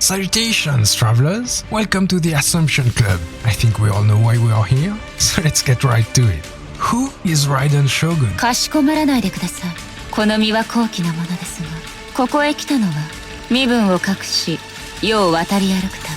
Salutations, travelers! Welcome to the Assumption Club. I think we all know why we are here, so let's get right to it. Who is Raiden Shogun? かしこまらないでください。この身は高貴なものですが、ここへ来たのは身分を隠し、世を渡り歩くため。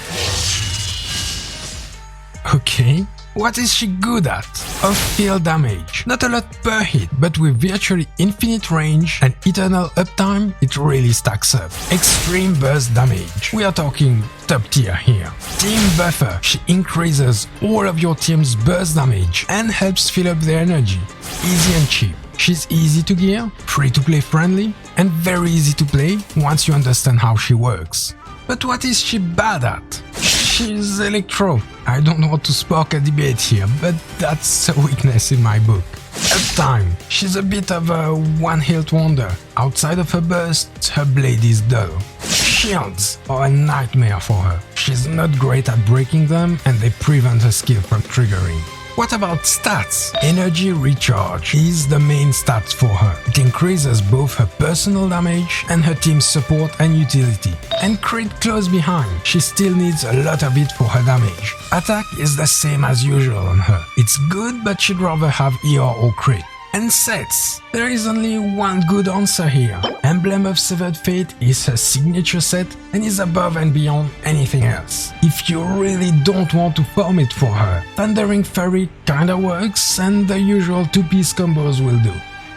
Okay, what is she good at? Off-field damage. Not a lot per hit, but with virtually infinite range and eternal uptime, it really stacks up. Extreme burst damage. We are talking top tier here. Team buffer. She increases all of your team's burst damage and helps fill up their energy. Easy and cheap. She's easy to gear, free to play friendly, and very easy to play once you understand how she works. But what is she bad at? She's electro. I don't want to spark a debate here, but that's a weakness in my book. Uptime. She's a bit of a one-hit wonder. Outside of her burst, her blade is dull. Shields are a nightmare for her. She's not great at breaking them, and they prevent her skill from triggering. What about stats? Energy recharge is the main stats for her. It increases both her personal damage and her team's support and utility. And crit close behind. She still needs a lot of it for her damage. Attack is the same as usual on her. It's good, but she'd rather have ER or crit. And sets. There is only one good answer here. Emblem of Severed Fate is her signature set and is above and beyond anything else. If you really don't want to farm it for her, Thundering Fury kinda works and the usual 2-piece combos will do.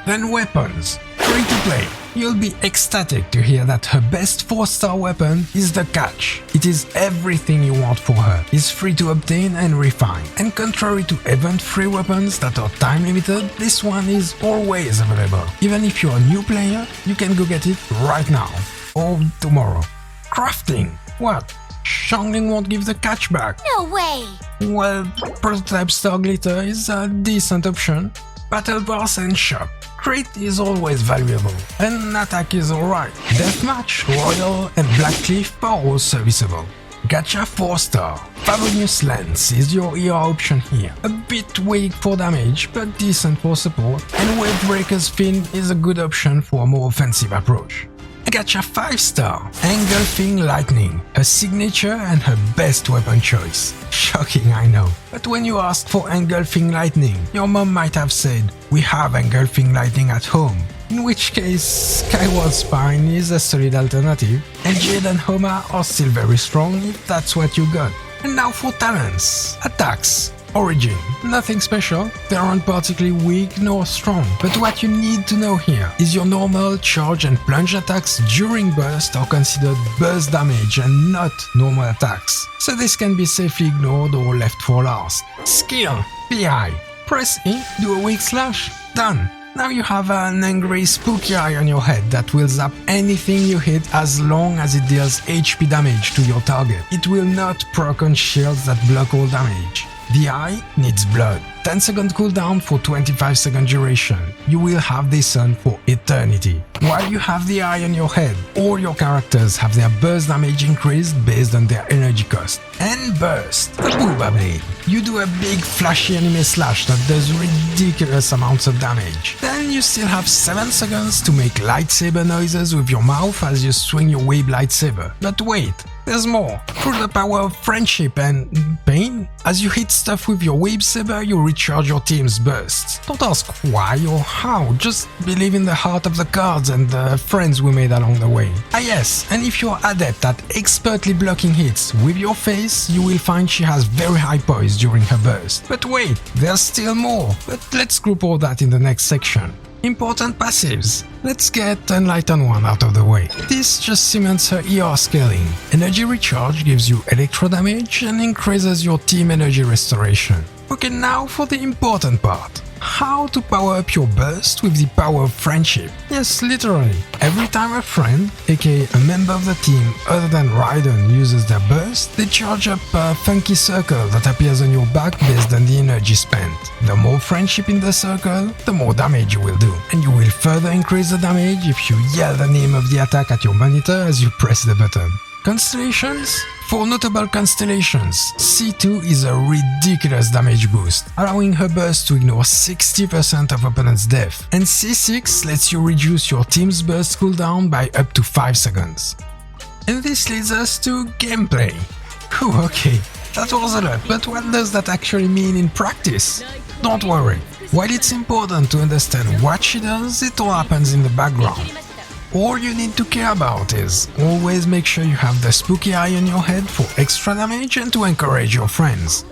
Then weapons. Free to play. You'll be ecstatic to hear that her best 4-star weapon is the Catch. It is everything you want for her, is free to obtain and refine. And contrary to event-free weapons that are time-limited, this one is always available. Even if you're a new player, you can go get it right now. Or tomorrow. Crafting. What? Xiangling won't give the Catch back. No way! Well, Prototype Star Glitter is a decent option. Battle Pass and Shop. Crit is always valuable, and attack is alright. Deathmatch, Royal, and Blackcliff are all serviceable. Gatcha 4-star. Favonius Lance is your ER option here. A bit weak for damage, but decent for support, and Wavebreaker's Fin is a good option for a more offensive approach. Gatcha 5-star. Engulfing Lightning, her signature and her best weapon choice. Shocking, I know. But when you asked for Engulfing Lightning, your mom might have said, "We have Engulfing Lightning at home." In which case, Skyward Spine is a solid alternative, and Jade and Homa are still very strong if that's what you got. And now for talents. Attacks. Origin. Nothing special, they aren't particularly weak nor strong, but what you need to know here is your normal charge and plunge attacks during burst are considered burst damage and not normal attacks, so this can be safely ignored or left for last. Skill. PI. Press E, do a weak slash, done. Now you have an angry spooky eye on your head that will zap anything you hit as long as it deals HP damage to your target. It will not proc on shields that block all damage. The eye needs blood. 10-second cooldown for 25-second duration. You will have this on for eternity. While you have the eye on your head, all your characters have their burst damage increased based on their energy cost. And burst, the Booba blade. You do a big flashy anime slash that does ridiculous amounts of damage. Then you still have 7 seconds to make lightsaber noises with your mouth as you swing your wave lightsaber. But wait, there's more. Through the power of friendship and pain, as you hit stuff with your wave saber, you recharge your team's bursts. Don't ask why or how, just believe in the heart of the cards and the friends we made along the way. Ah yes, and if you're adept at expertly blocking hits with your face, you will find she has very high poise during her burst. But wait, there's still more, but let's group all that in the next section. Important passives. Let's get Enlighten one out of the way. This just cements her ER scaling. Energy recharge gives you electro damage and increases your team energy restoration. Okay, now for the important part. How to power up your burst with the power of friendship. Yes, literally. Every time a friend, aka a member of the team other than Raiden, uses their burst, they charge up a funky circle that appears on your back based on the energy spent. The more friendship in the circle, the more damage you will do. And you will further increase the damage if you yell the name of the attack at your monitor as you press the button. Constellations? For notable constellations, C2 is a ridiculous damage boost, allowing her burst to ignore 60% of opponent's death, and C6 lets you reduce your team's burst cooldown by up to 5 seconds. And this leads us to gameplay. Whew, okay, that was a lot, but what does that actually mean in practice? Don't worry, while it's important to understand what she does, it all happens in the background. All you need to care about is always make sure you have the spooky eye on your head for extra damage and to encourage your friends.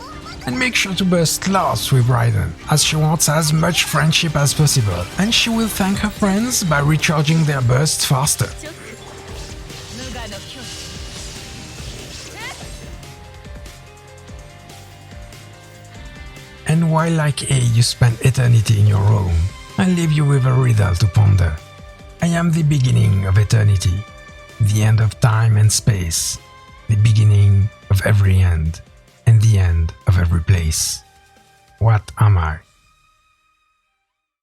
And make sure to burst last with Raiden, as she wants as much friendship as possible, and she will thank her friends by recharging their bursts faster. And while like A you spend eternity in your room, I'll leave you with a riddle to ponder. I am the beginning of eternity, the end of time and space, the beginning of every end, and the end of every place. What am I?